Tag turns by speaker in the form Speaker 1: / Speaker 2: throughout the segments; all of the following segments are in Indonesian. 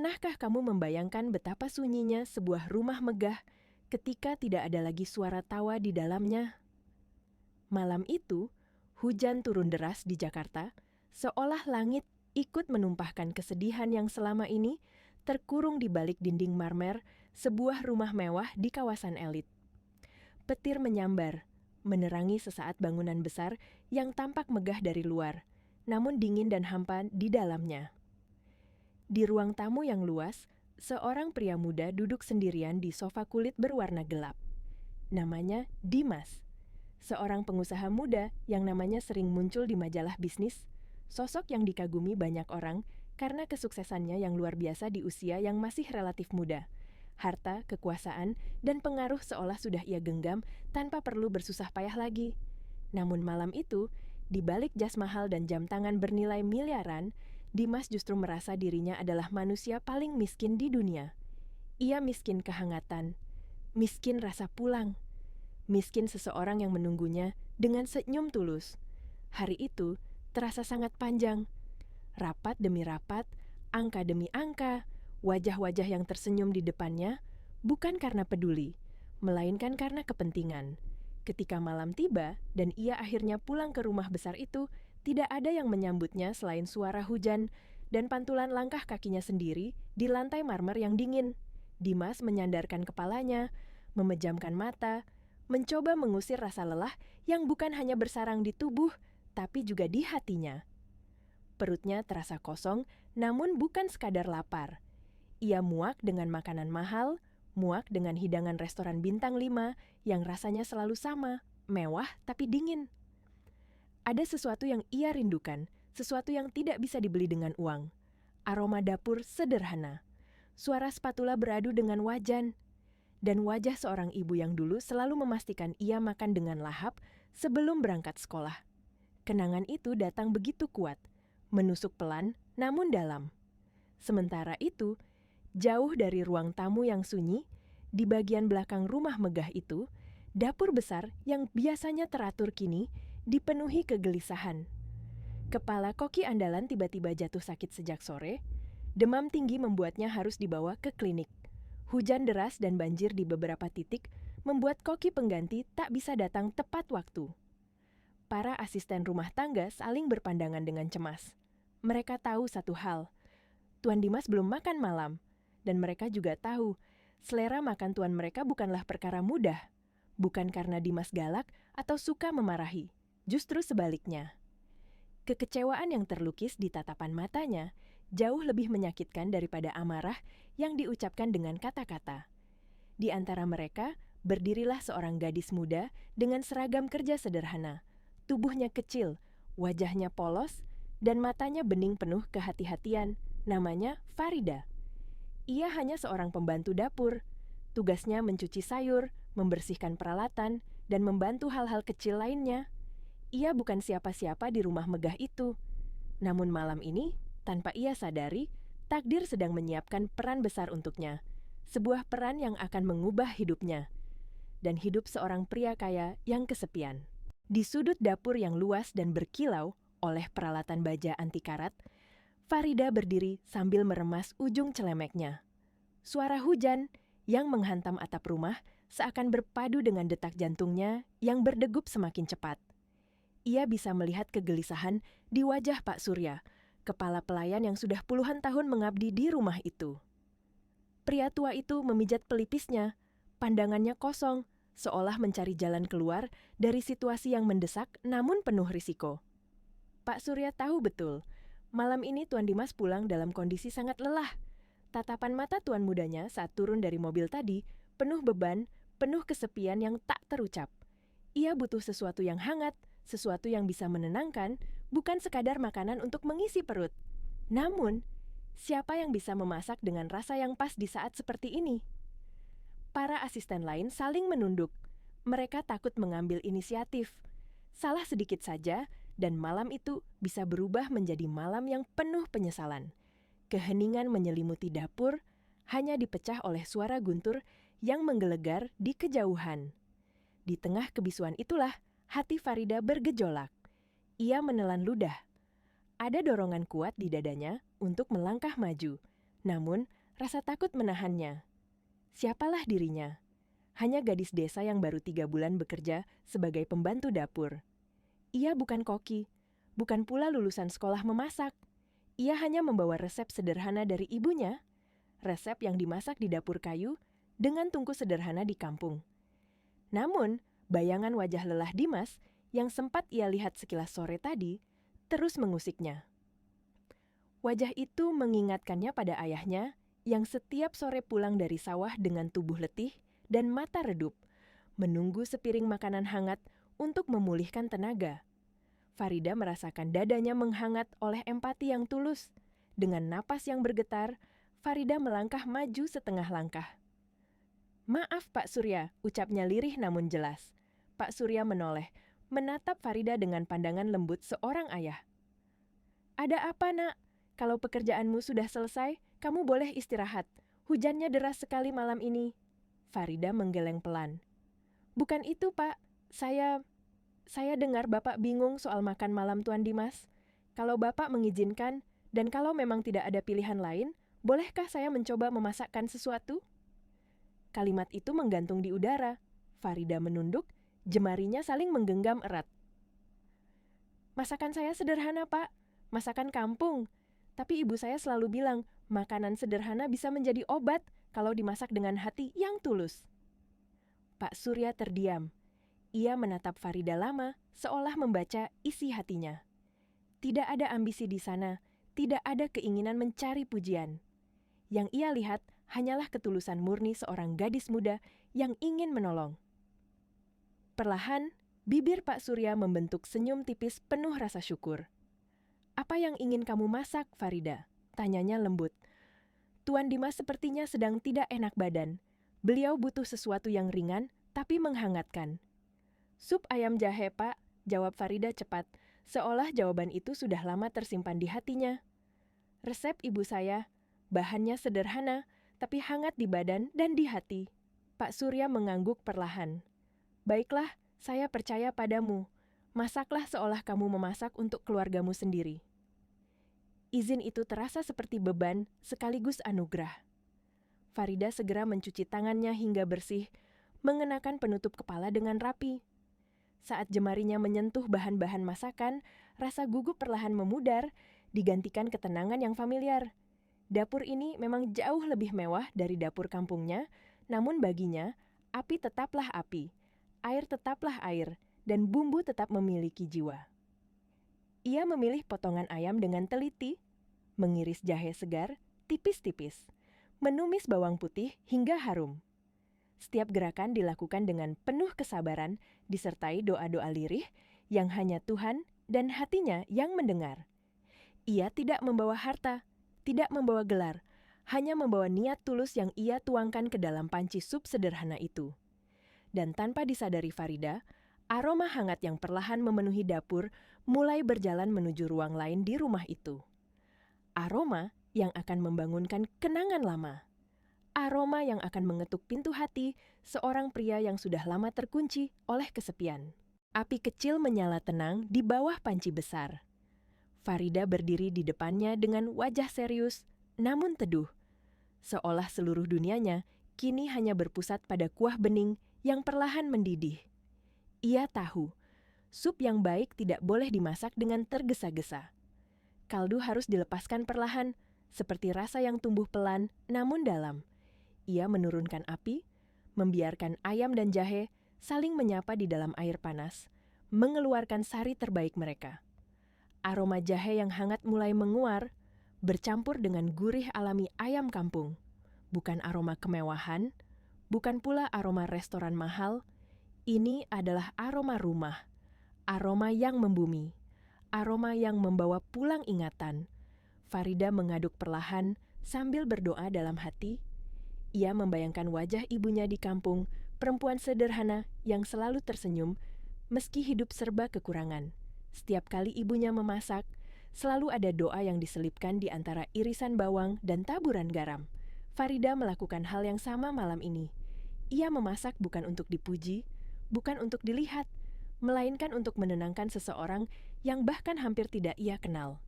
Speaker 1: Pernahkah kamu membayangkan betapa sunyinya sebuah rumah megah ketika tidak ada lagi suara tawa di dalamnya? Malam itu, hujan turun deras di Jakarta, seolah langit ikut menumpahkan kesedihan yang selama ini terkurung di balik dinding marmer sebuah rumah mewah di kawasan elit. Petir menyambar, menerangi sesaat bangunan besar yang tampak megah dari luar, namun dingin dan hampa di dalamnya. Di ruang tamu yang luas, seorang pria muda duduk sendirian di sofa kulit berwarna gelap. Namanya Dimas, seorang pengusaha muda yang namanya sering muncul di majalah bisnis, sosok yang dikagumi banyak orang karena kesuksesannya yang luar biasa di usia yang masih relatif muda. Harta, kekuasaan, dan pengaruh seolah sudah ia genggam tanpa perlu bersusah payah lagi. Namun malam itu, di balik jas mahal dan jam tangan bernilai miliaran, Dimas justru merasa dirinya adalah manusia paling miskin di dunia. Ia miskin kehangatan, miskin rasa pulang, miskin seseorang yang menunggunya dengan senyum tulus. Hari itu terasa sangat panjang. Rapat demi rapat, angka demi angka, wajah-wajah yang tersenyum di depannya bukan karena peduli, melainkan karena kepentingan. Ketika malam tiba dan ia akhirnya pulang ke rumah besar itu, tidak ada yang menyambutnya selain suara hujan dan pantulan langkah kakinya sendiri di lantai marmer yang dingin. Dimas menyandarkan kepalanya, memejamkan mata, mencoba mengusir rasa lelah yang bukan hanya bersarang di tubuh, tapi juga di hatinya. Perutnya terasa kosong, namun bukan sekadar lapar. Ia muak dengan makanan mahal, muak dengan hidangan restoran bintang 5 yang rasanya selalu sama, mewah tapi dingin. Ada sesuatu yang ia rindukan, sesuatu yang tidak bisa dibeli dengan uang. Aroma dapur sederhana. Suara spatula beradu dengan wajan. Dan wajah seorang ibu yang dulu selalu memastikan ia makan dengan lahap sebelum berangkat sekolah. Kenangan itu datang begitu kuat, menusuk pelan namun dalam. Sementara itu, jauh dari ruang tamu yang sunyi, di bagian belakang rumah megah itu, dapur besar yang biasanya teratur kini dipenuhi kegelisahan. Kepala koki andalan tiba-tiba jatuh sakit sejak sore. Demam tinggi membuatnya harus dibawa ke klinik. Hujan deras dan banjir di beberapa titik membuat koki pengganti tak bisa datang tepat waktu. Para asisten rumah tangga saling berpandangan dengan cemas. Mereka tahu satu hal, Tuan Dimas belum makan malam, dan mereka juga tahu selera makan tuan mereka bukanlah perkara mudah, bukan karena Dimas galak atau suka memarahi. Justru sebaliknya. Kekecewaan yang terlukis di tatapan matanya jauh lebih menyakitkan daripada amarah yang diucapkan dengan kata-kata. Di antara mereka, berdirilah seorang gadis muda dengan seragam kerja sederhana. Tubuhnya kecil, wajahnya polos, dan matanya bening penuh kehati-hatian. Namanya Farida. Ia hanya seorang pembantu dapur. Tugasnya mencuci sayur, membersihkan peralatan, dan membantu hal-hal kecil lainnya. Ia bukan siapa-siapa di rumah megah itu. Namun malam ini, tanpa ia sadari, takdir sedang menyiapkan peran besar untuknya. Sebuah peran yang akan mengubah hidupnya. Dan hidup seorang pria kaya yang kesepian. Di sudut dapur yang luas dan berkilau oleh peralatan baja anti karat, Farida berdiri sambil meremas ujung celemeknya. Suara hujan yang menghantam atap rumah seakan berpadu dengan detak jantungnya yang berdegup semakin cepat. Ia bisa melihat kegelisahan di wajah Pak Surya, kepala pelayan yang sudah puluhan tahun mengabdi di rumah itu. Pria tua itu memijat pelipisnya, pandangannya kosong, seolah mencari jalan keluar dari situasi yang mendesak namun penuh risiko. Pak Surya tahu betul, malam ini Tuan Dimas pulang dalam kondisi sangat lelah. Tatapan mata tuan mudanya saat turun dari mobil tadi penuh beban, penuh kesepian yang tak terucap. Ia butuh sesuatu yang hangat, sesuatu yang bisa menenangkan, bukan sekadar makanan untuk mengisi perut. Namun, siapa yang bisa memasak dengan rasa yang pas di saat seperti ini? Para asisten lain saling menunduk. Mereka takut mengambil inisiatif. Salah sedikit saja, dan malam itu bisa berubah menjadi malam yang penuh penyesalan. Keheningan menyelimuti dapur, hanya dipecah oleh suara guntur yang menggelegar di kejauhan. Di tengah kebisuan itulah, hati Farida bergejolak. Ia menelan ludah. Ada dorongan kuat di dadanya untuk melangkah maju. Namun, rasa takut menahannya. Siapalah dirinya? Hanya gadis desa yang baru 3 bulan bekerja sebagai pembantu dapur. Ia bukan koki, bukan pula lulusan sekolah memasak. Ia hanya membawa resep sederhana dari ibunya, resep yang dimasak di dapur kayu dengan tungku sederhana di kampung. Namun, bayangan wajah lelah Dimas yang sempat ia lihat sekilas sore tadi terus mengusiknya. Wajah itu mengingatkannya pada ayahnya yang setiap sore pulang dari sawah dengan tubuh letih dan mata redup, menunggu sepiring makanan hangat untuk memulihkan tenaga. Farida merasakan dadanya menghangat oleh empati yang tulus. Dengan napas yang bergetar, Farida melangkah maju setengah langkah. "Maaf Pak Surya," ucapnya lirih namun jelas. Pak Surya menoleh, menatap Farida dengan pandangan lembut seorang ayah. "Ada apa, Nak? Kalau pekerjaanmu sudah selesai, kamu boleh istirahat. Hujannya deras sekali malam ini." Farida menggeleng pelan. "Bukan itu, Pak. Saya dengar Bapak bingung soal makan malam Tuan Dimas. Kalau Bapak mengizinkan, dan kalau memang tidak ada pilihan lain, bolehkah saya mencoba memasakkan sesuatu?" Kalimat itu menggantung di udara. Farida menunduk, jemarinya saling menggenggam erat. "Masakan saya sederhana, Pak. Masakan kampung. Tapi ibu saya selalu bilang, makanan sederhana bisa menjadi obat kalau dimasak dengan hati yang tulus." Pak Surya terdiam. Ia menatap Farida lama, seolah membaca isi hatinya. Tidak ada ambisi di sana, tidak ada keinginan mencari pujian. Yang ia lihat hanyalah ketulusan murni seorang gadis muda yang ingin menolong. Perlahan, bibir Pak Surya membentuk senyum tipis penuh rasa syukur. "Apa yang ingin kamu masak, Farida?" tanyanya lembut. "Tuan Dimas sepertinya sedang tidak enak badan. Beliau butuh sesuatu yang ringan, tapi menghangatkan." "Sup ayam jahe, Pak," jawab Farida cepat, seolah jawaban itu sudah lama tersimpan di hatinya. "Resep ibu saya, bahannya sederhana, tapi hangat di badan dan di hati." Pak Surya mengangguk perlahan. "Baiklah, saya percaya padamu. Masaklah seolah kamu memasak untuk keluargamu sendiri." Izin itu terasa seperti beban sekaligus anugerah. Farida segera mencuci tangannya hingga bersih, mengenakan penutup kepala dengan rapi. Saat jemarinya menyentuh bahan-bahan masakan, rasa gugup perlahan memudar, digantikan ketenangan yang familiar. Dapur ini memang jauh lebih mewah dari dapur kampungnya, namun baginya, api tetaplah api, air tetaplah air, dan bumbu tetap memiliki jiwa. Ia memilih potongan ayam dengan teliti, mengiris jahe segar tipis-tipis, menumis bawang putih hingga harum. Setiap gerakan dilakukan dengan penuh kesabaran, disertai doa-doa lirih yang hanya Tuhan dan hatinya yang mendengar. Ia tidak membawa harta, tidak membawa gelar, hanya membawa niat tulus yang ia tuangkan ke dalam panci sup sederhana itu. Dan tanpa disadari Farida, aroma hangat yang perlahan memenuhi dapur mulai berjalan menuju ruang lain di rumah itu. Aroma yang akan membangunkan kenangan lama. Aroma yang akan mengetuk pintu hati seorang pria yang sudah lama terkunci oleh kesepian. Api kecil menyala tenang di bawah panci besar. Farida berdiri di depannya dengan wajah serius, namun teduh. Seolah seluruh dunianya kini hanya berpusat pada kuah bening yang perlahan mendidih. Ia tahu, sup yang baik tidak boleh dimasak dengan tergesa-gesa. Kaldu harus dilepaskan perlahan, seperti rasa yang tumbuh pelan namun dalam. Ia menurunkan api, membiarkan ayam dan jahe saling menyapa di dalam air panas, mengeluarkan sari terbaik mereka. Aroma jahe yang hangat mulai menguar, bercampur dengan gurih alami ayam kampung. Bukan aroma kemewahan, bukan pula aroma restoran mahal, ini adalah aroma rumah, aroma yang membumi, aroma yang membawa pulang ingatan. Farida mengaduk perlahan sambil berdoa dalam hati. Ia membayangkan wajah ibunya di kampung, perempuan sederhana yang selalu tersenyum, meski hidup serba kekurangan. Setiap kali ibunya memasak, selalu ada doa yang diselipkan di antara irisan bawang dan taburan garam. Farida melakukan hal yang sama malam ini. Ia memasak bukan untuk dipuji, bukan untuk dilihat, melainkan untuk menenangkan seseorang yang bahkan hampir tidak ia kenal.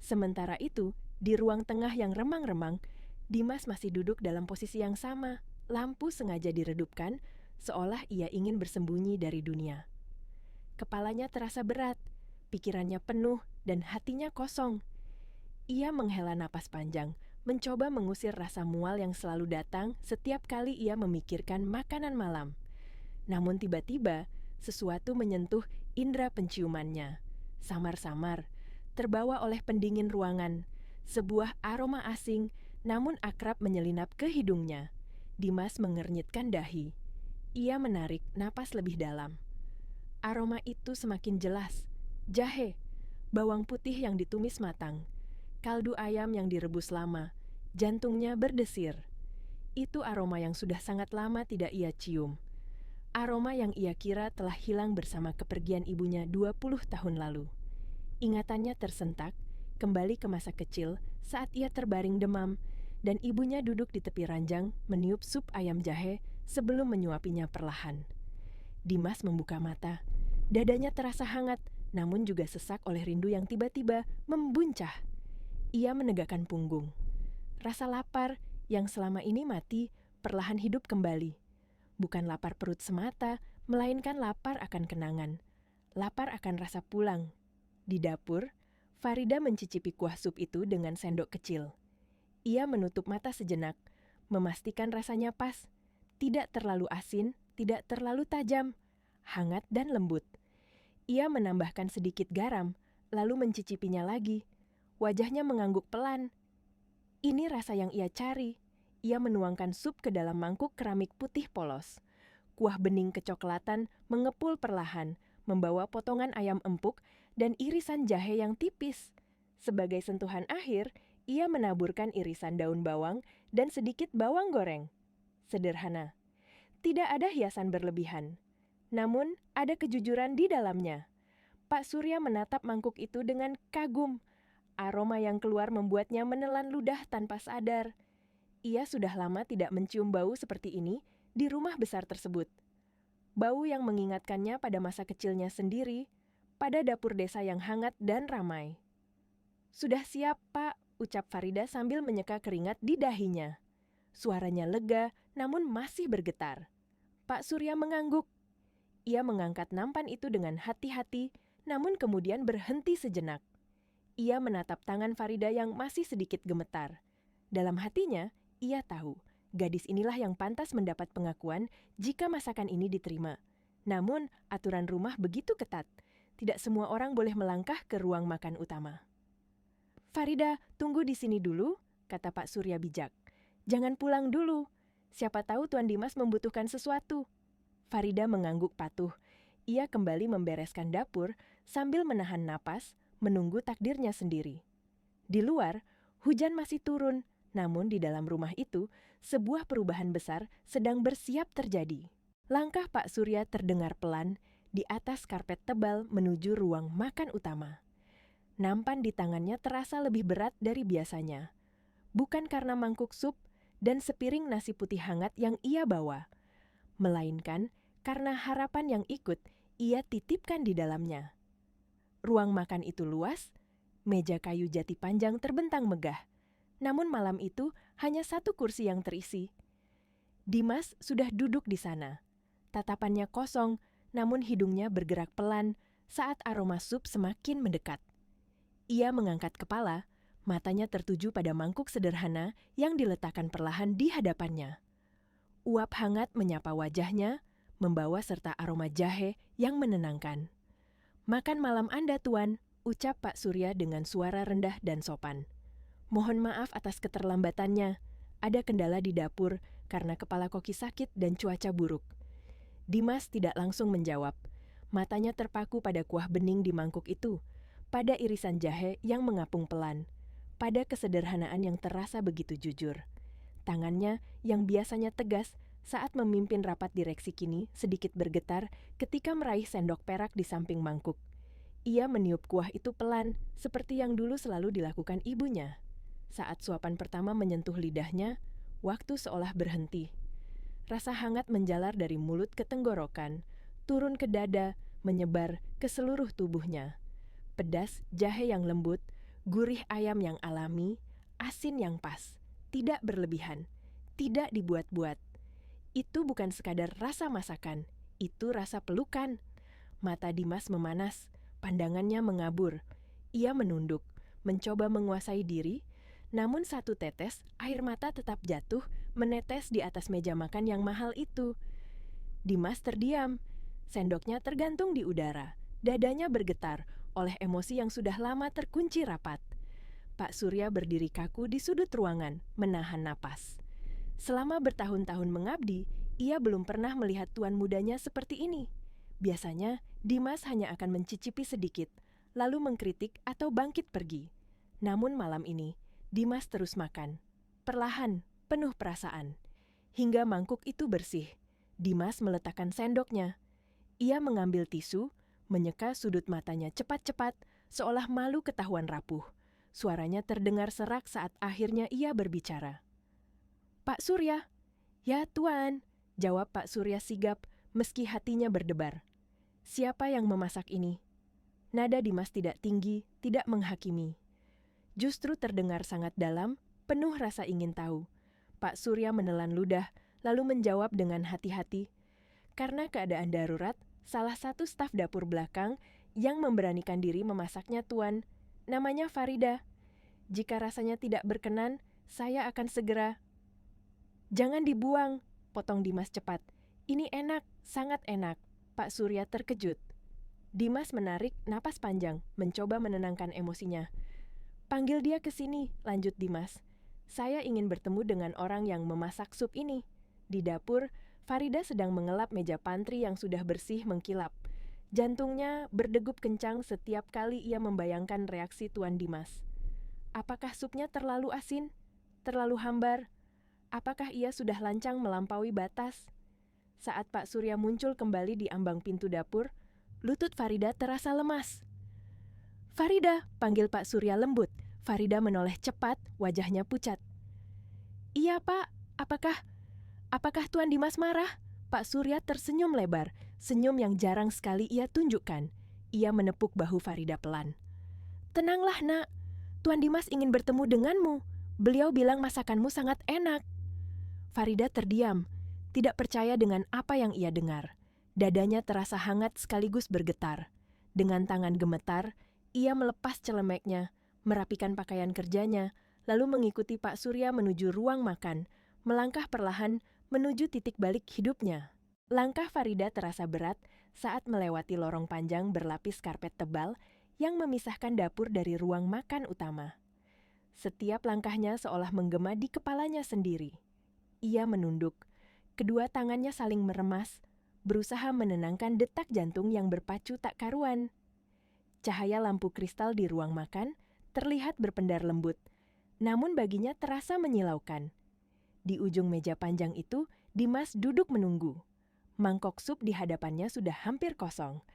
Speaker 1: Sementara itu, Di ruang tengah yang remang-remang, Dimas masih duduk dalam posisi yang sama. Lampu sengaja diredupkan, seolah ia ingin bersembunyi dari dunia. Kepalanya terasa berat, pikirannya penuh, dan hatinya kosong. Ia menghela napas panjang, mencoba mengusir rasa mual yang selalu datang setiap kali ia memikirkan makanan malam. Namun tiba-tiba, sesuatu menyentuh indera penciumannya. Samar-samar, terbawa oleh pendingin ruangan, sebuah aroma asing namun akrab menyelinap ke hidungnya. Dimas mengernyitkan dahi. Ia menarik napas lebih dalam. Aroma itu semakin jelas. Jahe, bawang putih yang ditumis matang, kaldu ayam yang direbus lama, jantungnya berdesir. Itu aroma yang sudah sangat lama tidak ia cium. Aroma yang ia kira telah hilang bersama kepergian ibunya 20 tahun lalu. Ingatannya tersentak, kembali ke masa kecil saat ia terbaring demam dan ibunya duduk di tepi ranjang meniup sup ayam jahe sebelum menyuapinya perlahan. Dimas membuka mata. Dadanya terasa hangat, namun juga sesak oleh rindu yang tiba-tiba membuncah. Ia menegakkan punggung. Rasa lapar yang selama ini mati perlahan hidup kembali. Bukan lapar perut semata, melainkan lapar akan kenangan. Lapar akan rasa pulang. Di dapur, Farida mencicipi kuah sup itu dengan sendok kecil. Ia menutup mata sejenak, memastikan rasanya pas. Tidak terlalu asin, tidak terlalu tajam, hangat dan lembut. Ia menambahkan sedikit garam, lalu mencicipinya lagi. Wajahnya mengangguk pelan. Ini rasa yang ia cari. Ia menuangkan sup ke dalam mangkuk keramik putih polos. Kuah bening kecoklatan mengepul perlahan, membawa potongan ayam empuk dan irisan jahe yang tipis. Sebagai sentuhan akhir, ia menaburkan irisan daun bawang dan sedikit bawang goreng. Sederhana. Tidak ada hiasan berlebihan. Namun, ada kejujuran di dalamnya. Pak Surya menatap mangkuk itu dengan kagum. Aroma yang keluar membuatnya menelan ludah tanpa sadar. Ia sudah lama tidak mencium bau seperti ini di rumah besar tersebut. Bau yang mengingatkannya pada masa kecilnya sendiri, pada dapur desa yang hangat dan ramai. "Sudah siap, Pak," ucap Farida sambil menyeka keringat di dahinya. Suaranya lega, namun masih bergetar. Pak Surya mengangguk. Ia mengangkat nampan itu dengan hati-hati, namun kemudian berhenti sejenak. Ia menatap tangan Farida yang masih sedikit gemetar. Dalam hatinya, ia tahu, gadis inilah yang pantas mendapat pengakuan jika masakan ini diterima. Namun, aturan rumah begitu ketat. Tidak semua orang boleh melangkah ke ruang makan utama. "Farida, tunggu di sini dulu," kata Pak Surya bijak. "Jangan pulang dulu. Siapa tahu Tuan Dimas membutuhkan sesuatu." Farida mengangguk patuh. Ia kembali membereskan dapur sambil menahan napas, menunggu takdirnya sendiri. Di luar, hujan masih turun, namun di dalam rumah itu, sebuah perubahan besar sedang bersiap terjadi. Langkah Pak Surya terdengar pelan di atas karpet tebal menuju ruang makan utama. Nampan di tangannya terasa lebih berat dari biasanya. Bukan karena mangkuk sup dan sepiring nasi putih hangat yang ia bawa, melainkan karena harapan yang ikut ia titipkan di dalamnya. Ruang makan itu luas, meja kayu jati panjang terbentang megah. Namun malam itu hanya satu kursi yang terisi. Dimas sudah duduk di sana. Tatapannya kosong, namun hidungnya bergerak pelan saat aroma sup semakin mendekat. Ia mengangkat kepala, matanya tertuju pada mangkuk sederhana yang diletakkan perlahan di hadapannya. Uap hangat menyapa wajahnya, membawa serta aroma jahe yang menenangkan. "Makan malam Anda, Tuan," ucap Pak Surya dengan suara rendah dan sopan. "Mohon maaf atas keterlambatannya. Ada kendala di dapur karena kepala koki sakit dan cuaca buruk." Dimas tidak langsung menjawab. Matanya terpaku pada kuah bening di mangkuk itu, pada irisan jahe yang mengapung pelan, pada kesederhanaan yang terasa begitu jujur. Tangannya yang biasanya tegas saat memimpin rapat direksi kini sedikit bergetar ketika meraih sendok perak di samping mangkuk. Ia meniup kuah itu pelan, seperti yang dulu selalu dilakukan ibunya. Saat suapan pertama menyentuh lidahnya, waktu seolah berhenti. Rasa hangat menjalar dari mulut ke tenggorokan, turun ke dada, menyebar ke seluruh tubuhnya. Pedas jahe yang lembut, gurih ayam yang alami, asin yang pas, tidak berlebihan, tidak dibuat-buat. Itu bukan sekadar rasa masakan, itu rasa pelukan. Mata Dimas memanas, pandangannya mengabur. Ia menunduk, mencoba menguasai diri, namun satu tetes air mata tetap jatuh menetes di atas meja makan yang mahal itu. Dimas terdiam, sendoknya tergantung di udara, dadanya bergetar oleh emosi yang sudah lama terkunci rapat. Pak Surya berdiri kaku di sudut ruangan, menahan napas. Selama bertahun-tahun mengabdi, ia belum pernah melihat tuan mudanya seperti ini. Biasanya, Dimas hanya akan mencicipi sedikit, lalu mengkritik atau bangkit pergi. Namun malam ini, Dimas terus makan. Perlahan, penuh perasaan. Hingga mangkuk itu bersih. Dimas meletakkan sendoknya. Ia mengambil tisu, menyeka sudut matanya cepat-cepat, seolah malu ketahuan rapuh. Suaranya terdengar serak saat akhirnya ia berbicara. "Pak Surya." "Ya, Tuan," jawab Pak Surya sigap, meski hatinya berdebar. "Siapa yang memasak ini?" Nada Dimas tidak tinggi, tidak menghakimi. Justru terdengar sangat dalam, penuh rasa ingin tahu. Pak Surya menelan ludah, lalu menjawab dengan hati-hati. "Karena keadaan darurat, salah satu staf dapur belakang yang memberanikan diri memasaknya, Tuan. Namanya Farida. Jika rasanya tidak berkenan, saya akan segera..." "Jangan dibuang," potong Dimas cepat. "Ini enak, sangat enak." Pak Surya terkejut. Dimas menarik napas panjang, mencoba menenangkan emosinya. "Panggil dia ke sini," lanjut Dimas. "Saya ingin bertemu dengan orang yang memasak sup ini." Di dapur, Farida sedang mengelap meja pantry yang sudah bersih mengkilap. Jantungnya berdegup kencang setiap kali ia membayangkan reaksi Tuan Dimas. Apakah supnya terlalu asin? Terlalu hambar? Apakah ia sudah lancang melampaui batas? Saat Pak Surya muncul kembali di ambang pintu dapur, lutut Farida terasa lemas. "Farida," panggil Pak Surya lembut. Farida menoleh cepat, wajahnya pucat. "Iya, Pak. Apakah Tuan Dimas marah?" Pak Surya tersenyum lebar, senyum yang jarang sekali ia tunjukkan. Ia menepuk bahu Farida pelan. "Tenanglah, Nak. Tuan Dimas ingin bertemu denganmu. Beliau bilang masakanmu sangat enak." Farida terdiam, tidak percaya dengan apa yang ia dengar. Dadanya terasa hangat sekaligus bergetar. Dengan tangan gemetar, ia melepas celemeknya, merapikan pakaian kerjanya, lalu mengikuti Pak Surya menuju ruang makan, melangkah perlahan menuju titik balik hidupnya. Langkah Farida terasa berat saat melewati lorong panjang berlapis karpet tebal yang memisahkan dapur dari ruang makan utama. Setiap langkahnya seolah menggema di kepalanya sendiri. Ia menunduk, kedua tangannya saling meremas, berusaha menenangkan detak jantung yang berpacu tak karuan. Cahaya lampu kristal di ruang makan terlihat berpendar lembut, namun baginya terasa menyilaukan. Di ujung meja panjang itu, Dimas duduk menunggu. Mangkok sup di hadapannya sudah hampir kosong,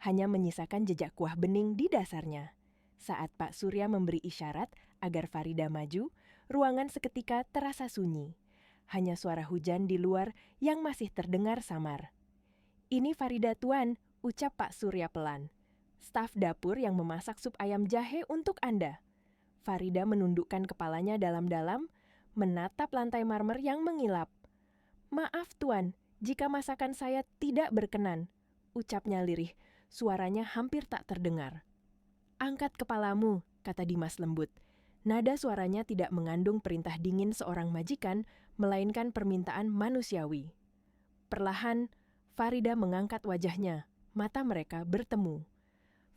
Speaker 1: hanya menyisakan jejak kuah bening di dasarnya. Saat Pak Surya memberi isyarat agar Farida maju, ruangan seketika terasa sunyi. Hanya suara hujan di luar yang masih terdengar samar. "Ini Farida, Tuan," ucap Pak Surya pelan. "Staf dapur yang memasak sup ayam jahe untuk Anda." Farida menundukkan kepalanya dalam-dalam, menatap lantai marmer yang mengilap. "Maaf, Tuan, jika masakan saya tidak berkenan," ucapnya lirih, suaranya hampir tak terdengar. "Angkat kepalamu," kata Dimas lembut. Nada suaranya tidak mengandung perintah dingin seorang majikan, melainkan permintaan manusiawi. Perlahan, Farida mengangkat wajahnya, mata mereka bertemu.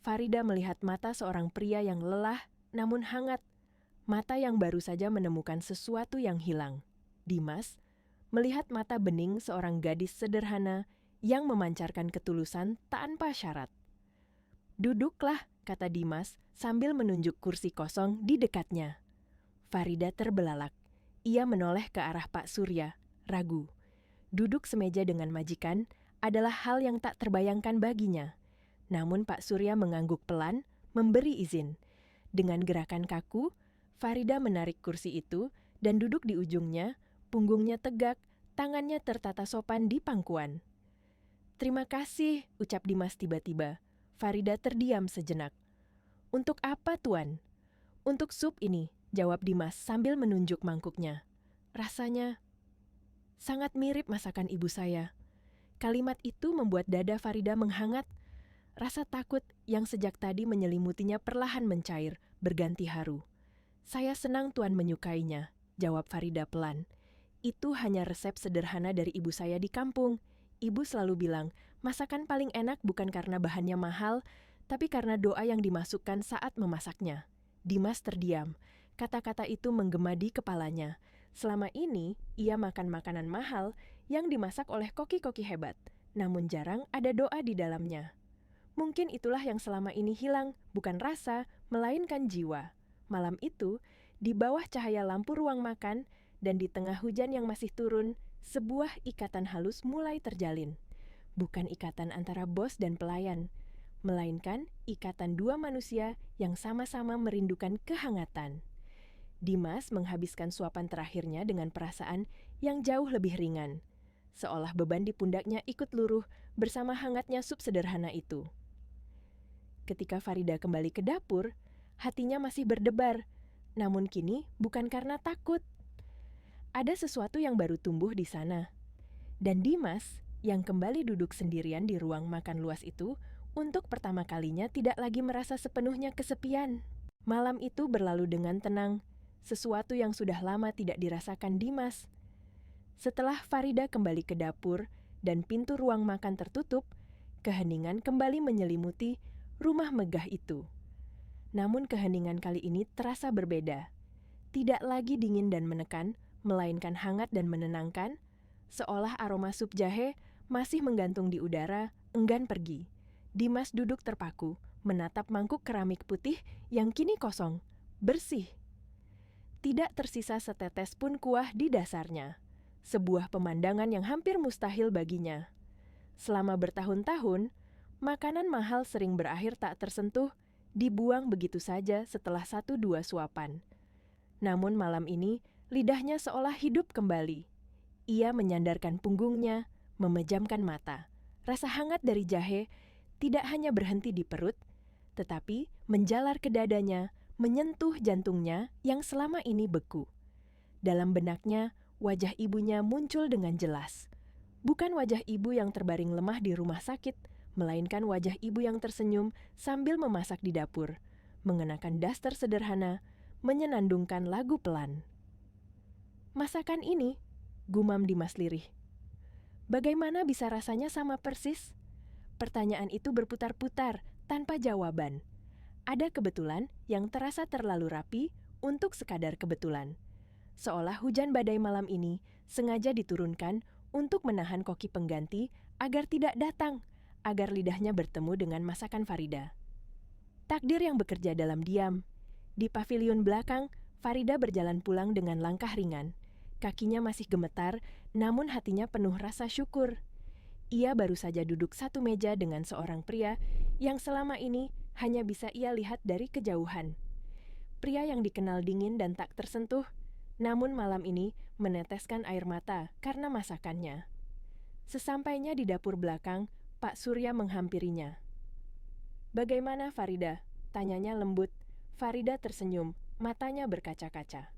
Speaker 1: Farida melihat mata seorang pria yang lelah namun hangat, mata yang baru saja menemukan sesuatu yang hilang. Dimas melihat mata bening seorang gadis sederhana yang memancarkan ketulusan tanpa syarat. "Duduklah," kata Dimas sambil menunjuk kursi kosong di dekatnya. Farida terbelalak. Ia menoleh ke arah Pak Surya, ragu. Duduk semeja dengan majikan adalah hal yang tak terbayangkan baginya. Namun Pak Surya mengangguk pelan, memberi izin. Dengan gerakan kaku, Farida menarik kursi itu dan duduk di ujungnya, punggungnya tegak, tangannya tertata sopan di pangkuan. "Terima kasih," ucap Dimas tiba-tiba. Farida terdiam sejenak. "Untuk apa, Tuan?" "Untuk sup ini," jawab Dimas sambil menunjuk mangkuknya. Rasanya sangat mirip masakan ibu saya. Kalimat itu membuat dada Farida menghangat. Rasa takut yang sejak tadi menyelimutinya perlahan mencair, berganti haru. Saya senang Tuan menyukainya, jawab Farida pelan. Itu hanya resep sederhana dari ibu saya di kampung. Ibu selalu bilang, masakan paling enak bukan karena bahannya mahal, tapi karena doa yang dimasukkan saat memasaknya. Dimas terdiam. Kata-kata itu menggema di kepalanya. Selama ini, ia makan makanan mahal yang dimasak oleh koki-koki hebat, namun jarang ada doa di dalamnya. Mungkin itulah yang selama ini hilang, bukan rasa, melainkan jiwa. Malam itu, di bawah cahaya lampu ruang makan, dan di tengah hujan yang masih turun, sebuah ikatan halus mulai terjalin. Bukan ikatan antara bos dan pelayan, melainkan ikatan dua manusia yang sama-sama merindukan kehangatan. Dimas menghabiskan suapan terakhirnya dengan perasaan yang jauh lebih ringan, seolah beban di pundaknya ikut luruh bersama hangatnya sup sederhana itu. Ketika Farida kembali ke dapur, hatinya masih berdebar, namun kini bukan karena takut. Ada sesuatu yang baru tumbuh di sana. Dan Dimas, yang kembali duduk sendirian di ruang makan luas itu, untuk pertama kalinya tidak lagi merasa sepenuhnya kesepian. Malam itu berlalu dengan tenang, sesuatu yang sudah lama tidak dirasakan Dimas. Setelah Farida kembali ke dapur dan pintu ruang makan tertutup, keheningan kembali menyelimuti rumah megah itu. Namun keheningan kali ini terasa berbeda. Tidak lagi dingin dan menekan, melainkan hangat dan menenangkan, seolah aroma sup jahe masih menggantung di udara, enggan pergi. Dimas duduk terpaku, menatap mangkuk keramik putih yang kini kosong, bersih. Tidak tersisa setetes pun kuah di dasarnya. Sebuah pemandangan yang hampir mustahil baginya. Selama bertahun-tahun, makanan mahal sering berakhir tak tersentuh, dibuang begitu saja setelah 1-2 suapan. Namun malam ini, lidahnya seolah hidup kembali. Ia menyandarkan punggungnya, memejamkan mata. Rasa hangat dari jahe tidak hanya berhenti di perut, tetapi menjalar ke dadanya, menyentuh jantungnya yang selama ini beku. Dalam benaknya, wajah ibunya muncul dengan jelas. Bukan wajah ibu yang terbaring lemah di rumah sakit, melainkan wajah ibu yang tersenyum sambil memasak di dapur, mengenakan daster sederhana, menyenandungkan lagu pelan. Masakan ini, gumam Dimas lirih. Bagaimana bisa rasanya sama persis? Pertanyaan itu berputar-putar tanpa jawaban. Ada kebetulan yang terasa terlalu rapi untuk sekadar kebetulan. Seolah hujan badai malam ini sengaja diturunkan untuk menahan koki pengganti agar tidak datang, agar lidahnya bertemu dengan masakan Farida. Takdir yang bekerja dalam diam. Di pavilion belakang, Farida berjalan pulang dengan langkah ringan. Kakinya masih gemetar, namun hatinya penuh rasa syukur. Ia baru saja duduk satu meja dengan seorang pria yang selama ini hanya bisa ia lihat dari kejauhan. Pria yang dikenal dingin dan tak tersentuh, namun malam ini meneteskan air mata karena masakannya. Sesampainya di dapur belakang, Pak Surya menghampirinya. "Bagaimana Farida?" tanyanya lembut. Farida tersenyum, matanya berkaca-kaca.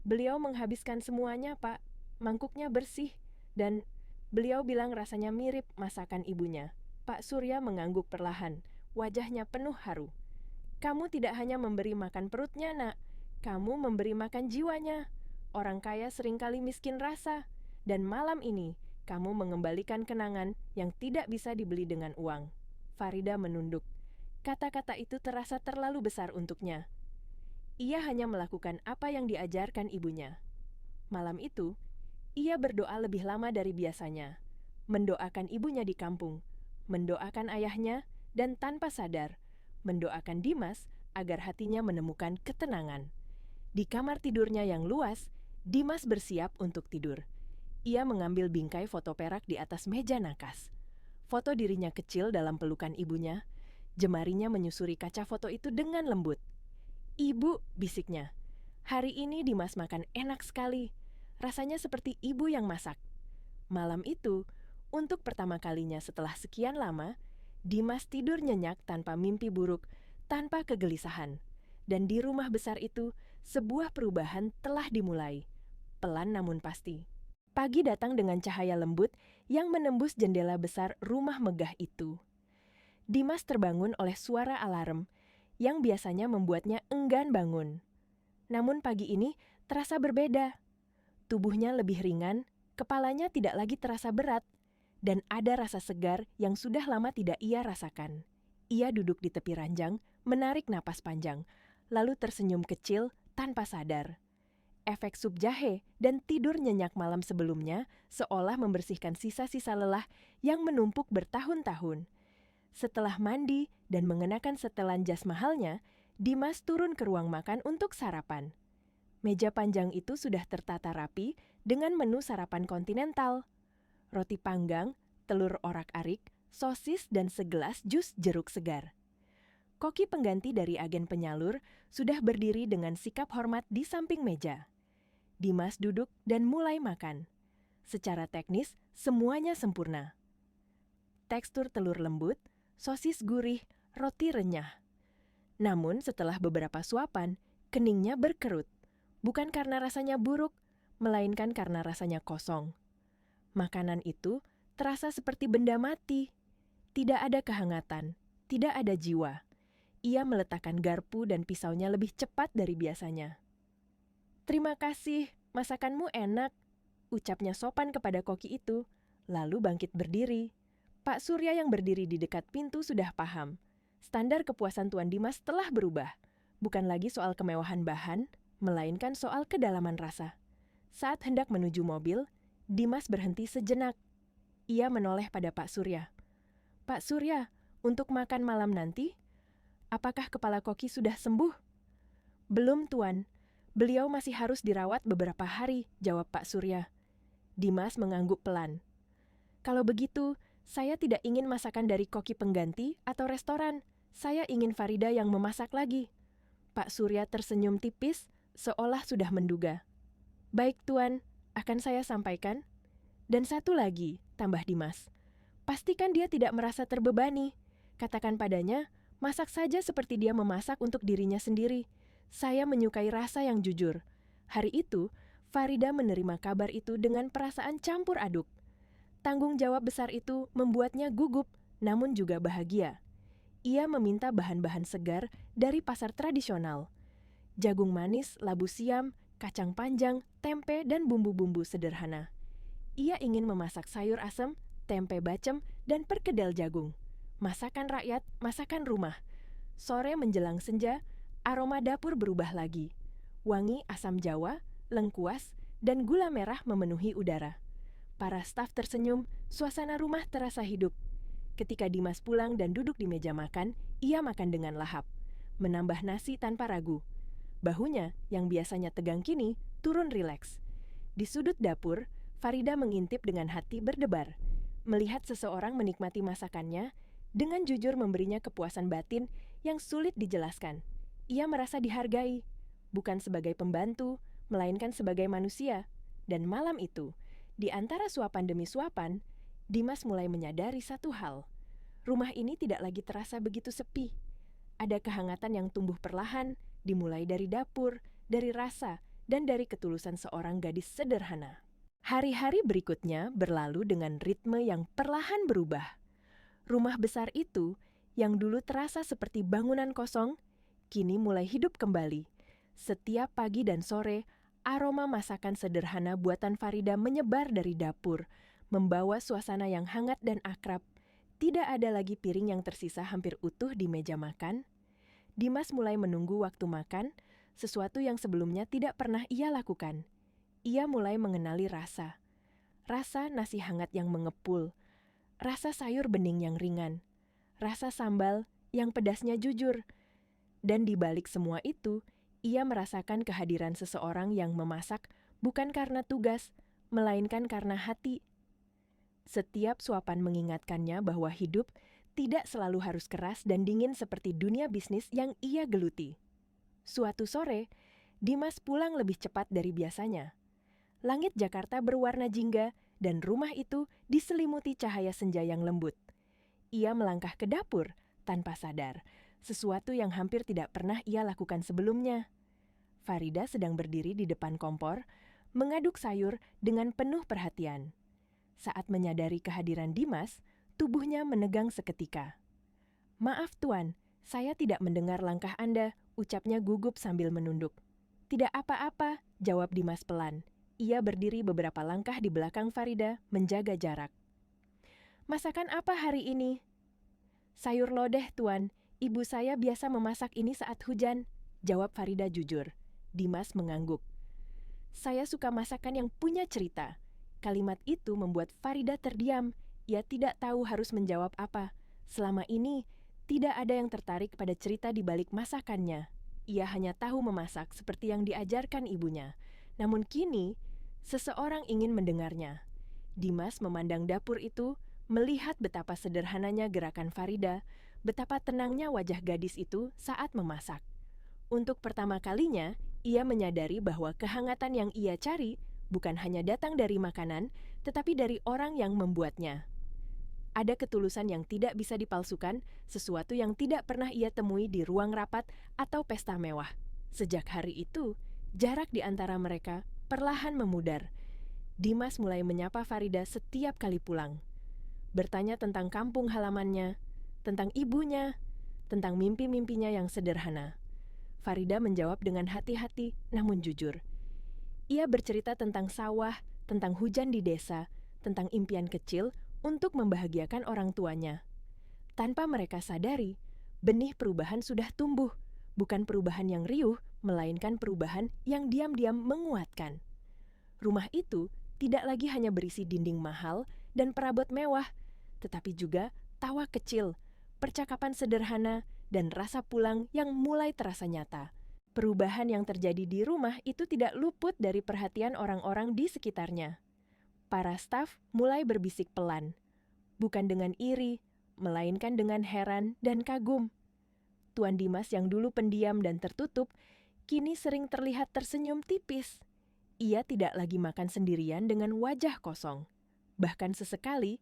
Speaker 1: "Beliau menghabiskan semuanya, Pak. Mangkuknya bersih, dan beliau bilang rasanya mirip masakan ibunya." Pak Surya mengangguk perlahan, wajahnya penuh haru. "Kamu tidak hanya memberi makan perutnya, Nak. Kamu memberi makan jiwanya. Orang kaya seringkali miskin rasa, dan malam ini kamu mengembalikan kenangan yang tidak bisa dibeli dengan uang." Farida menunduk. Kata-kata itu terasa terlalu besar untuknya. Ia hanya melakukan apa yang diajarkan ibunya. Malam itu, ia berdoa lebih lama dari biasanya. Mendoakan ibunya di kampung, mendoakan ayahnya, dan tanpa sadar, mendoakan Dimas agar hatinya menemukan ketenangan. Di kamar tidurnya yang luas, Dimas bersiap untuk tidur. Ia mengambil bingkai foto perak di atas meja nakas. Foto dirinya kecil dalam pelukan ibunya. Jemarinya menyusuri kaca foto itu dengan lembut. "Ibu," bisiknya, "hari ini Dimas makan enak sekali. Rasanya seperti ibu yang masak." Malam itu, untuk pertama kalinya setelah sekian lama, Dimas tidur nyenyak tanpa mimpi buruk, tanpa kegelisahan. Dan di rumah besar itu, sebuah perubahan telah dimulai, pelan namun pasti. Pagi datang dengan cahaya lembut yang menembus jendela besar rumah megah itu. Dimas terbangun oleh suara alarm yang biasanya membuatnya enggan bangun. Namun pagi ini terasa berbeda. Tubuhnya lebih ringan, kepalanya tidak lagi terasa berat, dan ada rasa segar yang sudah lama tidak ia rasakan. Ia duduk di tepi ranjang, menarik napas panjang, lalu tersenyum kecil tanpa sadar. Efek sup jahe dan tidur nyenyak malam sebelumnya seolah membersihkan sisa-sisa lelah yang menumpuk bertahun-tahun. Setelah mandi dan mengenakan setelan jas mahalnya, Dimas turun ke ruang makan untuk sarapan. Meja panjang itu sudah tertata rapi dengan menu sarapan kontinental. Roti panggang, telur orak-arik, sosis, dan segelas jus jeruk segar. Koki pengganti dari agen penyalur sudah berdiri dengan sikap hormat di samping meja. Dimas duduk dan mulai makan. Secara teknis, semuanya sempurna. Tekstur telur lembut, sosis gurih, roti renyah. Namun setelah beberapa suapan, keningnya berkerut. Bukan karena rasanya buruk, melainkan karena rasanya kosong. Makanan itu terasa seperti benda mati. Tidak ada kehangatan, tidak ada jiwa. Ia meletakkan garpu dan pisaunya lebih cepat dari biasanya. "Terima kasih, masakanmu enak," ucapnya sopan kepada koki itu, lalu bangkit berdiri. Pak Surya yang berdiri di dekat pintu sudah paham. Standar kepuasan Tuan Dimas telah berubah. Bukan lagi soal kemewahan bahan, melainkan soal kedalaman rasa. Saat hendak menuju mobil, Dimas berhenti sejenak. Ia menoleh pada Pak Surya. "Pak Surya, untuk makan malam nanti, apakah kepala koki sudah sembuh?" "Belum, Tuan. Beliau masih harus dirawat beberapa hari," jawab Pak Surya. Dimas mengangguk pelan. "Kalau begitu, saya tidak ingin masakan dari koki pengganti atau restoran. Saya ingin Farida yang memasak lagi." Pak Surya tersenyum tipis, seolah sudah menduga. "Baik, Tuan, akan saya sampaikan." "Dan satu lagi," tambah Dimas. "Pastikan dia tidak merasa terbebani. Katakan padanya, masak saja seperti dia memasak untuk dirinya sendiri. Saya menyukai rasa yang jujur." Hari itu, Farida menerima kabar itu dengan perasaan campur aduk. Tanggung jawab besar itu membuatnya gugup, namun juga bahagia. Ia meminta bahan-bahan segar dari pasar tradisional. Jagung manis, labu siam, kacang panjang, tempe, dan bumbu-bumbu sederhana. Ia ingin memasak sayur asam, tempe bacem, dan perkedel jagung. Masakan rakyat, masakan rumah. Sore menjelang senja, aroma dapur berubah lagi. Wangi asam jawa, lengkuas, dan gula merah memenuhi udara. Para staf tersenyum, suasana rumah terasa hidup. Ketika Dimas pulang dan duduk di meja makan, ia makan dengan lahap. Menambah nasi tanpa ragu. Bahunya, yang biasanya tegang kini, turun rileks. Di sudut dapur, Farida mengintip dengan hati berdebar. Melihat seseorang menikmati masakannya, dengan jujur memberinya kepuasan batin yang sulit dijelaskan. Ia merasa dihargai, bukan sebagai pembantu, melainkan sebagai manusia. Dan malam itu, di antara suapan demi suapan, Dimas mulai menyadari satu hal. Rumah ini tidak lagi terasa begitu sepi. Ada kehangatan yang tumbuh perlahan, dimulai dari dapur, dari rasa, dan dari ketulusan seorang gadis sederhana. Hari-hari berikutnya berlalu dengan ritme yang perlahan berubah. Rumah besar itu, yang dulu terasa seperti bangunan kosong, kini mulai hidup kembali. Setiap pagi dan sore, aroma masakan sederhana buatan Farida menyebar dari dapur, membawa suasana yang hangat dan akrab. Tidak ada lagi piring yang tersisa hampir utuh di meja makan. Dimas mulai menunggu waktu makan, sesuatu yang sebelumnya tidak pernah ia lakukan. Ia mulai mengenali rasa. Rasa nasi hangat yang mengepul, rasa sayur bening yang ringan, rasa sambal yang pedasnya jujur. Dan di balik semua itu, ia merasakan kehadiran seseorang yang memasak bukan karena tugas, melainkan karena hati. Setiap suapan mengingatkannya bahwa hidup tidak selalu harus keras dan dingin seperti dunia bisnis yang ia geluti. Suatu sore, Dimas pulang lebih cepat dari biasanya. Langit Jakarta berwarna jingga dan rumah itu diselimuti cahaya senja yang lembut. Ia melangkah ke dapur tanpa sadar, sesuatu yang hampir tidak pernah ia lakukan sebelumnya. Farida sedang berdiri di depan kompor, mengaduk sayur dengan penuh perhatian. Saat menyadari kehadiran Dimas, tubuhnya menegang seketika. "Maaf Tuan, saya tidak mendengar langkah Anda," ucapnya gugup sambil menunduk. "Tidak apa-apa," jawab Dimas pelan. Ia berdiri beberapa langkah di belakang Farida, menjaga jarak. "Masakan apa hari ini?" "Sayur lodeh, Tuan. Ibu saya biasa memasak ini saat hujan," jawab Farida jujur. Dimas mengangguk. "Saya suka masakan yang punya cerita." Kalimat itu membuat Farida terdiam. Ia tidak tahu harus menjawab apa. Selama ini, tidak ada yang tertarik pada cerita di balik masakannya. Ia hanya tahu memasak seperti yang diajarkan ibunya. Namun kini, seseorang ingin mendengarnya. Dimas memandang dapur itu, melihat betapa sederhananya gerakan Farida, betapa tenangnya wajah gadis itu saat memasak. Untuk pertama kalinya, ia menyadari bahwa kehangatan yang ia cari bukan hanya datang dari makanan, tetapi dari orang yang membuatnya. Ada ketulusan yang tidak bisa dipalsukan, sesuatu yang tidak pernah ia temui di ruang rapat atau pesta mewah. Sejak hari itu, jarak di antara mereka perlahan memudar. Dimas mulai menyapa Farida setiap kali pulang. Bertanya tentang kampung halamannya, tentang ibunya, tentang mimpi-mimpinya yang sederhana. Farida menjawab dengan hati-hati namun jujur. Ia bercerita tentang sawah, tentang hujan di desa, tentang impian kecil untuk membahagiakan orang tuanya. Tanpa mereka sadari, benih perubahan sudah tumbuh, bukan perubahan yang riuh, melainkan perubahan yang diam-diam menguatkan. Rumah itu tidak lagi hanya berisi dinding mahal dan perabot mewah, tetapi juga tawa kecil, percakapan sederhana, dan rasa pulang yang mulai terasa nyata. Perubahan yang terjadi di rumah itu tidak luput dari perhatian orang-orang di sekitarnya. Para staf mulai berbisik pelan, bukan dengan iri, melainkan dengan heran dan kagum. Tuan Dimas yang dulu pendiam dan tertutup, kini sering terlihat tersenyum tipis. Ia tidak lagi makan sendirian dengan wajah kosong. Bahkan sesekali,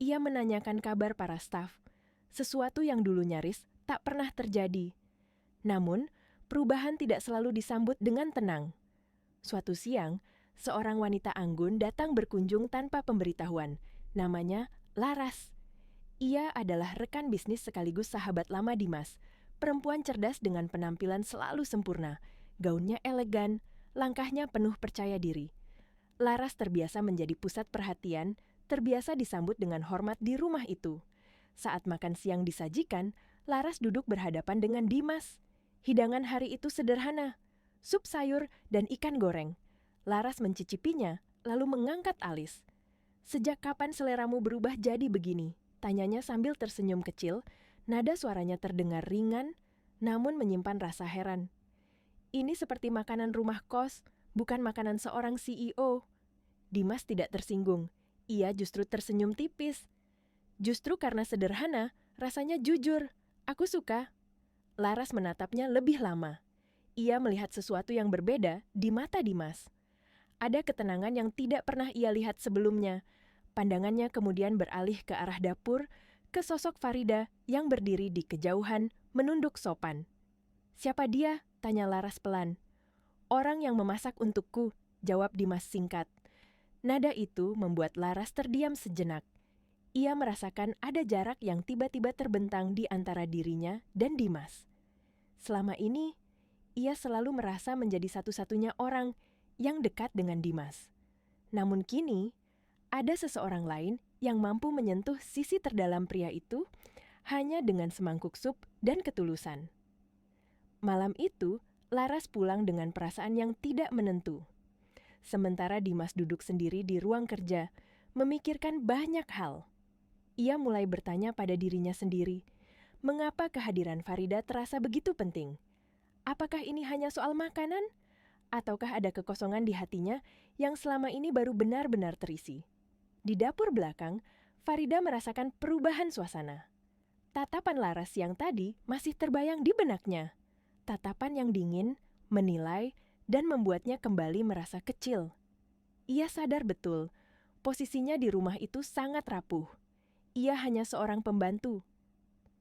Speaker 1: ia menanyakan kabar para staf, sesuatu yang dulu nyaris tak pernah terjadi. Namun, perubahan tidak selalu disambut dengan tenang. Suatu siang, seorang wanita anggun datang berkunjung tanpa pemberitahuan. Namanya Laras. Ia adalah rekan bisnis sekaligus sahabat lama Dimas. Perempuan cerdas dengan penampilan selalu sempurna. Gaunnya elegan, langkahnya penuh percaya diri. Laras terbiasa menjadi pusat perhatian, terbiasa disambut dengan hormat di rumah itu. Saat makan siang disajikan, Laras duduk berhadapan dengan Dimas. Hidangan hari itu sederhana, sup sayur dan ikan goreng. Laras mencicipinya, lalu mengangkat alis. "Sejak kapan seleramu berubah jadi begini?" tanyanya sambil tersenyum kecil. Nada suaranya terdengar ringan, namun menyimpan rasa heran. "Ini seperti makanan rumah kos, bukan makanan seorang CEO." Dimas tidak tersinggung. Ia justru tersenyum tipis. "Justru karena sederhana, rasanya jujur. Aku suka." Laras menatapnya lebih lama. Ia melihat sesuatu yang berbeda di mata Dimas. Ada ketenangan yang tidak pernah ia lihat sebelumnya. Pandangannya kemudian beralih ke arah dapur, ke sosok Farida yang berdiri di kejauhan, menunduk sopan. "Siapa dia?" tanya Laras pelan. "Orang yang memasak untukku," jawab Dimas singkat. Nada itu membuat Laras terdiam sejenak. Ia merasakan ada jarak yang tiba-tiba terbentang di antara dirinya dan Dimas. Selama ini, ia selalu merasa menjadi satu-satunya orang yang dekat dengan Dimas. Namun kini, ada seseorang lain yang mampu menyentuh sisi terdalam pria itu hanya dengan semangkuk sup dan ketulusan. Malam itu, Laras pulang dengan perasaan yang tidak menentu. Sementara Dimas duduk sendiri di ruang kerja, memikirkan banyak hal. Ia mulai bertanya pada dirinya sendiri, mengapa kehadiran Farida terasa begitu penting? Apakah ini hanya soal makanan? Ataukah ada kekosongan di hatinya yang selama ini baru benar-benar terisi? Di dapur belakang, Farida merasakan perubahan suasana. Tatapan Laras yang tadi masih terbayang di benaknya. Tatapan yang dingin, menilai, dan membuatnya kembali merasa kecil. Ia sadar betul, posisinya di rumah itu sangat rapuh. Ia hanya seorang pembantu,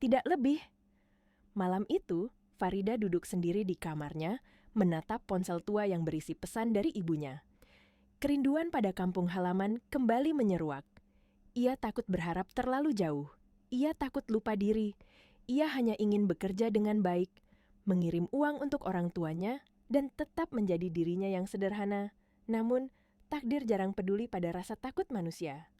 Speaker 1: tidak lebih. Malam itu, Farida duduk sendiri di kamarnya, menatap ponsel tua yang berisi pesan dari ibunya. Kerinduan pada kampung halaman kembali menyeruak. Ia takut berharap terlalu jauh. Ia takut lupa diri. Ia hanya ingin bekerja dengan baik, mengirim uang untuk orang tuanya, dan tetap menjadi dirinya yang sederhana. Namun, takdir jarang peduli pada rasa takut manusia.